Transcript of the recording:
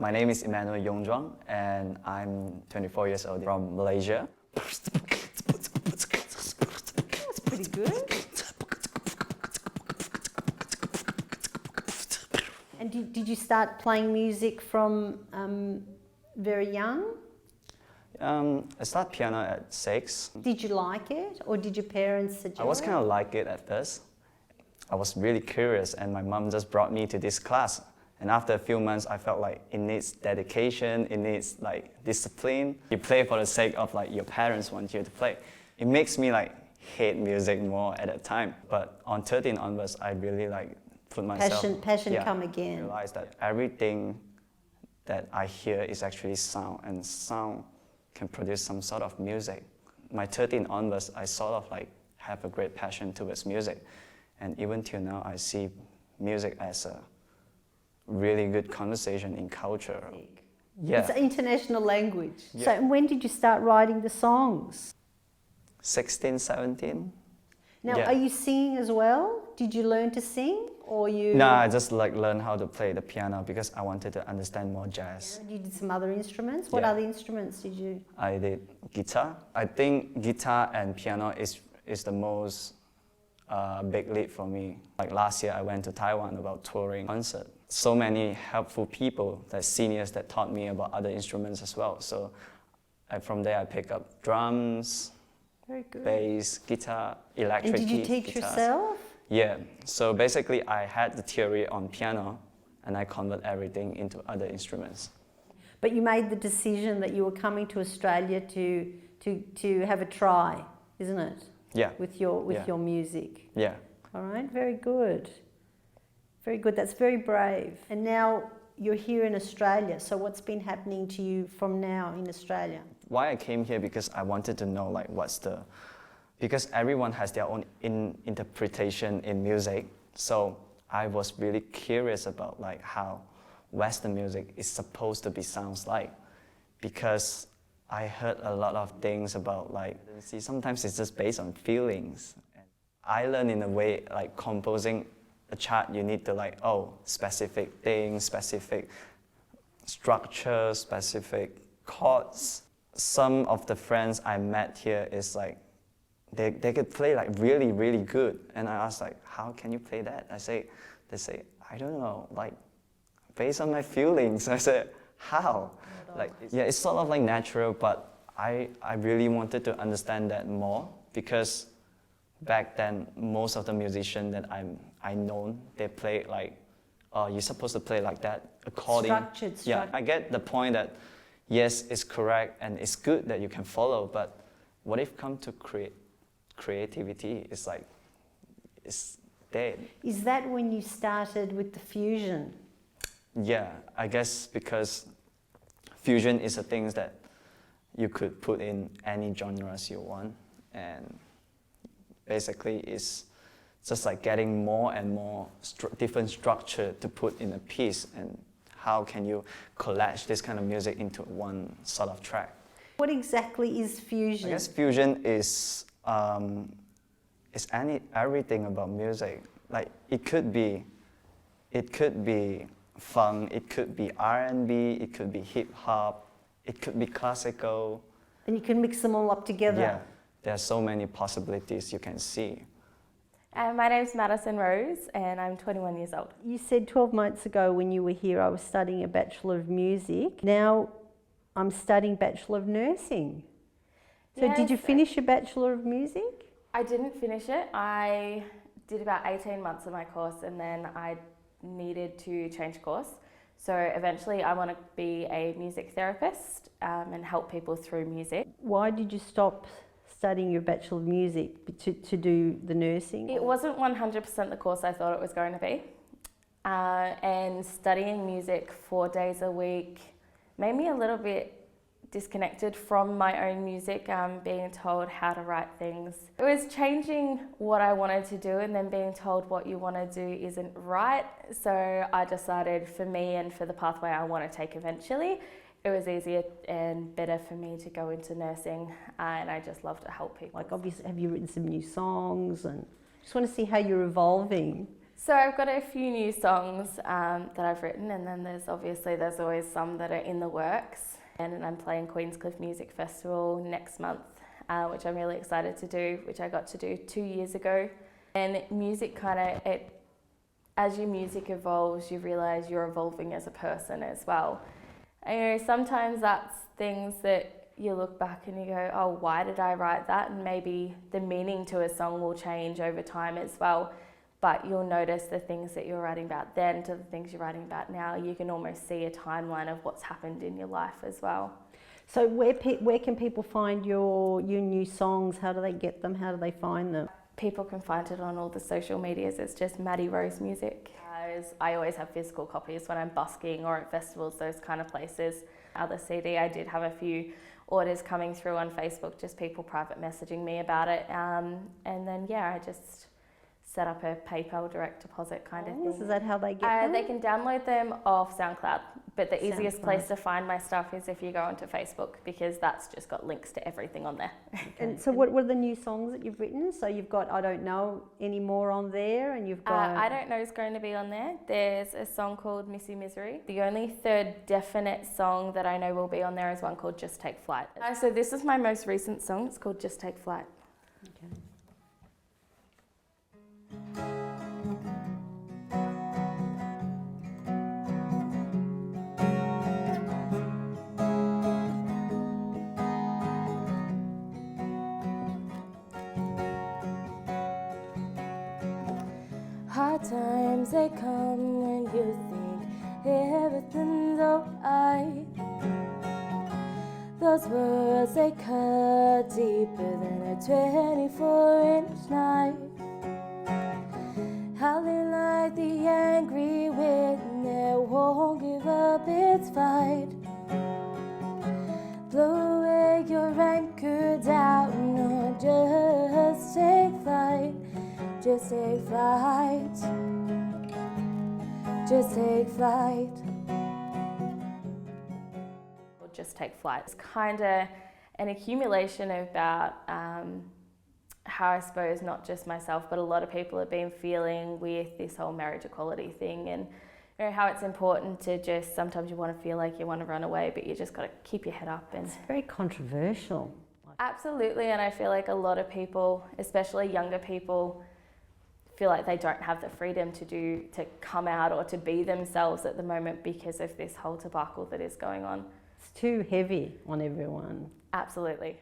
My name is Emmanuel Yongzhuang and I'm 24 years old from Malaysia. That's pretty good. And did you start playing music from very young? I started piano at 6. Did you like it, or did your parents suggest? I was kind of like it at first. I was really curious and my mom just brought me to this class. And after a few months, I felt like it needs dedication, it needs like discipline. You play for the sake of like your parents want you to play. It makes me like hate music more at that time. But on 13 onwards, I really like put myself... Passion come again. Realize that everything that I hear is actually sound, and sound can produce some sort of music. My 13 onwards, I sort of like have a great passion towards music. And even till now, I see music as a really good conversation in culture. Yeah. It's an international language. Yeah. So when did you start writing the songs? 16, 17. Now, Yeah. are you singing as well? Did you learn to sing, or you? No, I just like learned how to play the piano because I wanted to understand more jazz. You did some other instruments. What Yeah. other instruments did you? I did guitar. I think guitar and piano is the most big leap for me. Like last year, I went to Taiwan about touring concert. So many helpful people, like seniors, that taught me about other instruments as well. So from there, I picked up drums, Very good. bass, guitar, electric And did you teach guitars. yourself? Yeah. So basically, I had the theory on piano, and I convert everything into other instruments. But you made the decision that you were coming to Australia to have a try, isn't it? Yeah. With your music. Yeah. All right, very good. Very good, that's very brave. And now you're here in Australia, so what's been happening to you from now in Australia? Why I came here, because I wanted to know like because everyone has their own interpretation in music. So I was really curious about like how Western music is supposed to be sounds like, because I heard a lot of things about like, sometimes it's just based on feelings. I learned in a way like composing a chart, you need to like, specific things, specific structure, specific chords. Some of the friends I met here is like, they could play like really, really good. And I asked like, how can you play that? They say, I don't know, like based on my feelings. I said, how? Like, yeah, it's sort of like natural, but I really wanted to understand that more, because back then, most of the musicians that I know, they play like, you're supposed to play like that according. Structured. Yeah, I get the point that yes, it's correct and it's good that you can follow, but what if come to creativity? It's like, it's dead. Is that when you started with the fusion? Yeah, I guess because fusion is a thing that you could put in any genres you want, and basically it's just like getting more and more different structure to put in a piece, and how can you collage this kind of music into one sort of track. What exactly is fusion? I guess fusion is everything about music. Like it could be funk, it could be R&B, it could be hip hop, it could be classical. And you can mix them all up together. Yeah, there are so many possibilities you can see. My name's Madison Rose and I'm 21 years old. You said 12 months ago when you were here I was studying a Bachelor of Music. Now I'm studying Bachelor of Nursing. So Yes. did you finish your Bachelor of Music? I didn't finish it. I did about 18 months of my course and then I needed to change course. So eventually I want to be a music therapist and help people through music. Why did you stop studying your Bachelor of Music to do the nursing? It wasn't 100% the course I thought it was going to be. And studying music 4 days a week made me a little bit disconnected from my own music, being told how to write things. It was changing what I wanted to do and then being told what you want to do isn't right. So I decided for me and for the pathway I want to take eventually, it was easier and better for me to go into nursing, and I just love to help people. Like obviously, have you written some new songs? And just want to see how you're evolving. So I've got a few new songs that I've written, and then there's always some that are in the works. And I'm playing Queenscliff Music Festival next month, which I'm really excited to do, which I got to do 2 years ago. And music as your music evolves, you realise you're evolving as a person as well. And, sometimes that's things that you look back and you go, oh, why did I write that? And maybe the meaning to a song will change over time as well. But you'll notice the things that you're writing about then to the things you're writing about now. You can almost see a timeline of what's happened in your life as well. So where can people find your new songs? How do they get them? How do they find them? People can find it on all the social medias. It's just Maddie Rose Music. I always have physical copies when I'm busking or at festivals, those kind of places. Other CD, I did have a few orders coming through on Facebook, just people private messaging me about it. And then, I just set up a PayPal direct deposit kind of thing. Is that how they get them? They can download them off SoundCloud, but the easiest place to find my stuff is if you go onto Facebook, because that's just got links to everything on there. And so what are the new songs that you've written? So you've got I Don't Know Anymore on there, and you've got... I Don't Know is going to be on there. There's a song called Missy Misery. The only third definite song that I know will be on there is one called Just Take Flight. So this is my most recent song. It's called Just Take Flight. Okay. Hard times, they come when you think everything's alright. Those words, they cut deeper than a 24-inch knife. Howling like the angry wind that won't give up its fight. Blow away your anchor down, or just take flight. Just take flight. Just take flight. Or just take flight. It's kind of an accumulation about how I suppose not just myself, but a lot of people have been feeling with this whole marriage equality thing, and how it's important to just, sometimes you want to feel like you want to run away, but you just got to keep your head up. And It's very controversial. absolutely, and I feel like a lot of people, especially younger people, feel like they don't have the freedom to come out or to be themselves at the moment because of this whole debacle that is going on. It's too heavy on everyone. Absolutely.